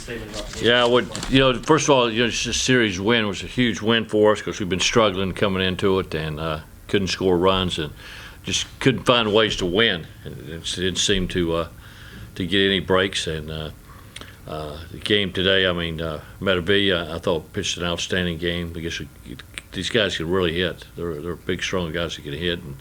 statement about the game? Yeah, first of all, this series win was a huge win for us because we've been struggling coming into it and couldn't score runs and just couldn't find ways to win. It didn't seem to get any breaks. And the game today, Metavilla, I thought pitched an outstanding game because these guys can really hit. They're big, strong guys that can hit. And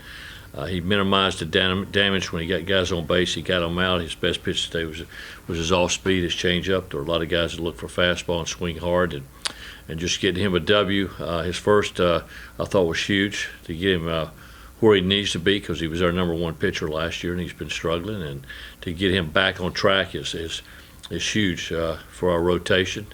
he minimized the damage when he got guys on base. He got them out. His best pitch today was his off speed, his changeup. There were a lot of guys that look for fastball and swing hard, and just getting him a W. His first, I thought, was huge to get him where he needs to be because he was our #1 pitcher last year and he's been struggling. And to get him back on track is huge for our rotation.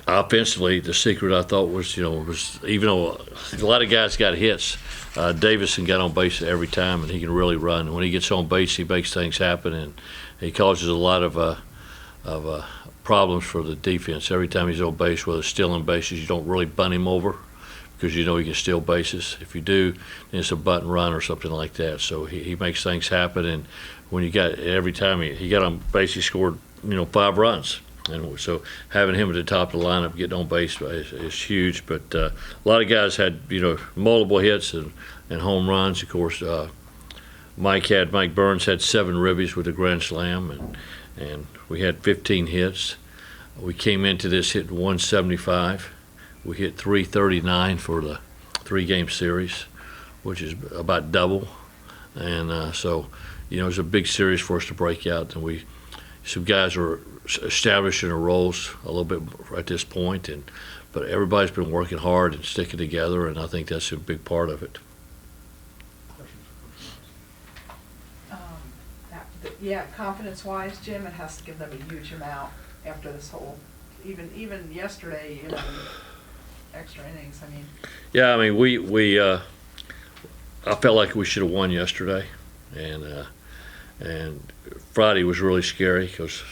Offensively, the secret I thought was even though a lot of guys got hits, Davison got on base every time, and he can really run. When he gets on base, he makes things happen, and he causes a lot of problems for the defense. Every time he's on base, whether stealing bases, you don't really bunt him over because you know he can steal bases. If you do, then it's a bunt and run or something like that. So he makes things happen, and when every time he got on base, he scored 5 runs. And so having him at the top of the lineup, getting on base is huge. But a lot of guys had multiple hits and home runs. Of course, Mike Burns had 7 ribbies with a grand slam, and we had 15 hits. We came into this hitting 175. We hit 339 for the 3-game series, which is about double. And so it's a big series for us to break out. And some guys are establishing their roles a little bit at this point, but everybody's been working hard and sticking together, and I think that's a big part of it. Confidence-wise, Jim, it has to give them a huge amount after this whole, even yesterday, extra innings. Yeah, I felt like we should have won yesterday, and Friday was really scary because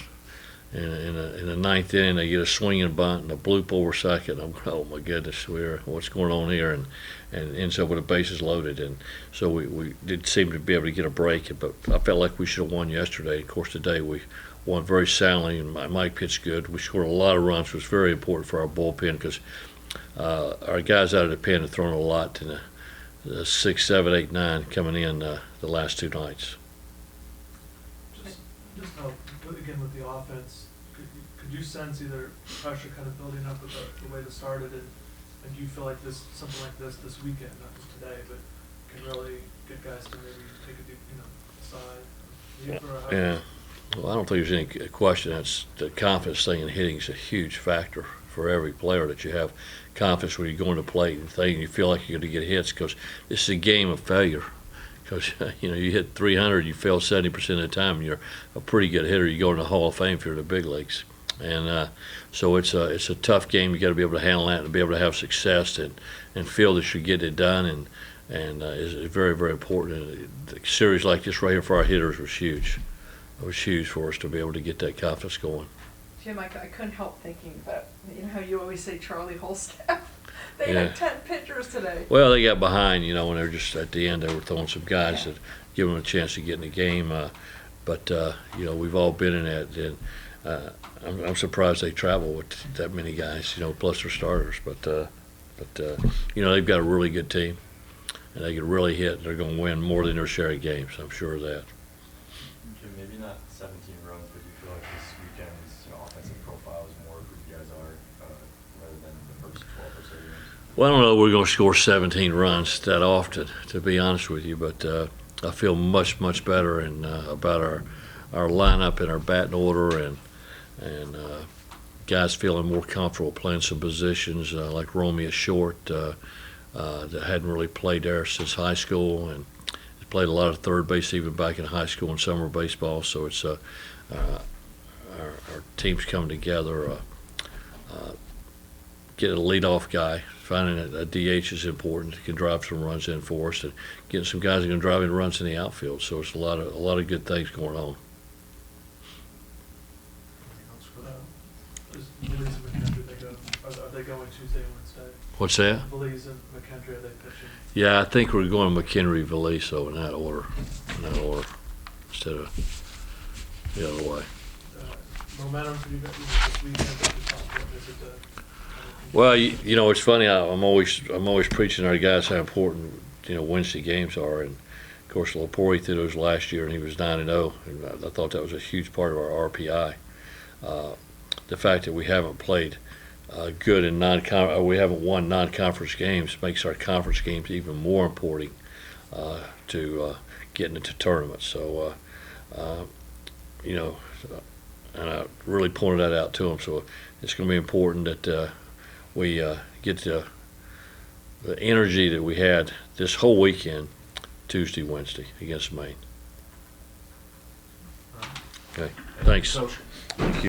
in the 9th inning they get a swinging bunt and a bloop over second. I'm oh my goodness, what's going on here? And ends up with the bases loaded, and so we did seem to be able to get a break. But I felt like we should have won yesterday. Of course, today we won very soundly, and Mike pitched good. We scored a lot of runs, which was very important for our bullpen because our guys out of the pen have thrown a lot in the 6, 7, 8, 9 coming in the last 2 nights. Just again with the offense, could you sense either pressure kind of building up with the way it started, and do you feel like something like this weekend, not just today, but can really get guys to maybe take a deep side? Yeah. Well, I don't think there's any question. That's the confidence thing in hitting is a huge factor for every player, that you have confidence when you go into play and you feel like you're going to get hits, because this is a game of failure. Because you hit 300, you fail 70% of the time, and you're a pretty good hitter. You go in the Hall of Fame if you're in the big leagues, and so it's a tough game. You got to be able to handle that and be able to have success and feel that you're getting it done, and is very, very important. A series like this right here for our hitters was huge. It was huge for us to be able to get that confidence going. Jim, I couldn't help thinking that how you always say Charlie Holstaff. They Yeah. had 10 pitchers today. Well, they got behind, when they're just at the end. They were throwing some guys that give them a chance to get in the game. But we've all been in that, and I'm surprised they travel with that many guys, plus their starters. But they've got a really good team, and they can really hit. They're going to win more than their share of games. I'm sure of that. Jim, maybe not 17 runs, but do you feel like this weekend's offensive profile is more who you guys are rather than the first 12 or so games? Well, I don't know we're going to score 17 runs that often, to be honest with you, but I feel much, much better about our lineup and our batting order, and guys feeling more comfortable playing some positions like Romeo Short that hadn't really played there since high school, and he's played a lot of third base even back in high school and summer baseball. So it's our team's coming together. Get a leadoff guy. Finding a DH is important. Can drive some runs in for us, and getting some guys that can drive in runs in the outfield. So it's a lot of good things going on. Belize and McKendry, are they going Tuesday and Wednesday? What's that? Belize and McKendry, are they pitching? Yeah, I think we're going McHenry, Valiso in that order, instead of the other way. momentum for you guys this weekend? Just how important is it to kind of Well, you know, it's funny. I'm always preaching to our guys how important Wednesday games are, and of course, Lapori did those last year, and he was 9-0, and I thought that was a huge part of our RPI. The fact that we haven't played good in we haven't won non-conference games makes our conference games even more important to getting into tournaments. So, and I really pointed that out to them. So it's going to be important that we get the energy that we had this whole weekend, Tuesday, Wednesday against Maine. Okay, thanks. Coach. Thank you.